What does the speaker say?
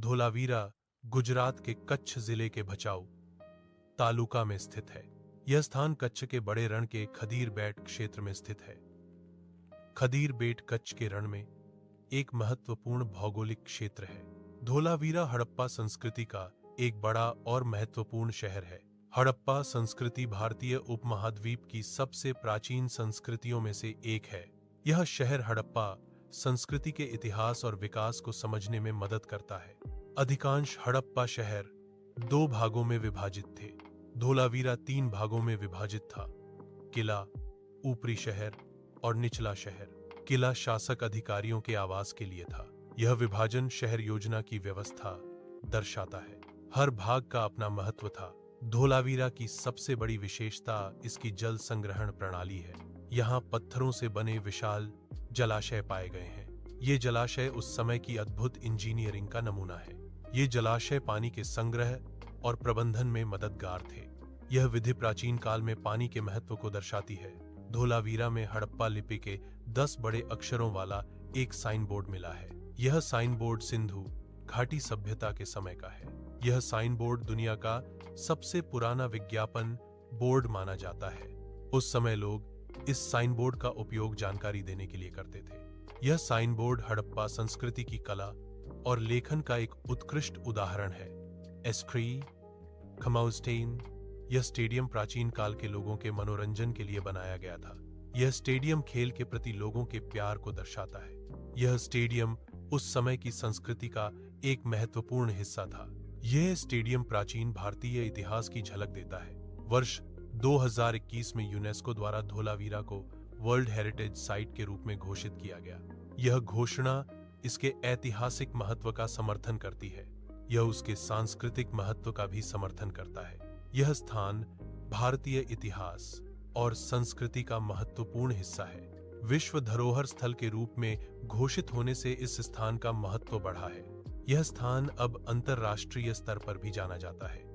धोलावीरा गुजरात के कच्छ जिले के भचाऊ तालुका में स्थित है। यह स्थान कच्छ के बड़े रण के खदीर बेट क्षेत्र में स्थित है। खदीर बेट कच्छ के रण में एक महत्वपूर्ण भौगोलिक क्षेत्र है। धोलावीरा हड़प्पा संस्कृति का एक बड़ा और महत्वपूर्ण शहर है। हड़प्पा संस्कृति भारतीय उपमहाद्वीप की सबसे प्राचीन संस्कृतियों में से एक है। यह शहर हड़प्पा संस्कृति के इतिहास और विकास को समझने में मदद करता है। अधिकांश हड़प्पा शहर 2 भागों में विभाजित थे। धोलावीरा 3 भागों में विभाजित था: किला, ऊपरी शहर और निचला शहर। किला शासक अधिकारियों के आवास के लिए था। यह विभाजन शहर योजना की व्यवस्था दर्शाता है। हर भाग का अपना महत्व था। धोलावीरा की सबसे बड़ी विशेषता इसकी जल संग्रहण प्रणाली है। यहाँ पत्थरों से बने विशाल जलाशय पाए गए हैं। ये जलाशय उस समय की अद्भुत इंजीनियरिंग का नमूना है। ये जलाशय पानी के संग्रह और प्रबंधन में मददगार थे। यह विधि प्राचीन काल में पानी के महत्व को दर्शाती है। धोलावीरा में हड़प्पा लिपि के 10 बड़े अक्षरों वाला एक साइन बोर्ड मिला है। यह साइन बोर्ड सिंधु घाटी सभ्यता के समय का है। यह साइन बोर्ड दुनिया का सबसे पुराना विज्ञापन बोर्ड माना जाता है। उस समय लोग इस साइन बोर्ड का उपयोग जानकारी देने के लिए करते थे। यह साइन बोर्ड हड़प्पा संस्कृति की कला और लेखन का एक उत्कृष्ट उदाहरण है। एस्क्री खमाउस्टेन। यह स्टेडियम प्राचीन काल के लोगों के मनोरंजन के लिए बनाया गया था। यह स्टेडियम खेल के प्रति लोगों के प्यार को दर्शाता है। यह स्टेडियम उस समय की संस्कृति का एक महत्वपूर्ण हिस्सा था। यह स्टेडियम प्राचीन भारतीय इतिहास की झलक देता है। वर्ष 2021 में यूनेस्को द्वारा धोलावीरा को वर्ल्ड हेरिटेज साइट के रूप में घोषित किया गया। यह घोषणा इसके ऐतिहासिक महत्व का समर्थन करती है। यह उसके सांस्कृतिक महत्व का भी समर्थन करता है। यह स्थान भारतीय इतिहास और संस्कृति का महत्वपूर्ण हिस्सा है। विश्व धरोहर स्थल के रूप में घोषित होने से इस स्थान का महत्व बढ़ा है। यह स्थान अब अंतर्राष्ट्रीय स्तर पर भी जाना जाता है।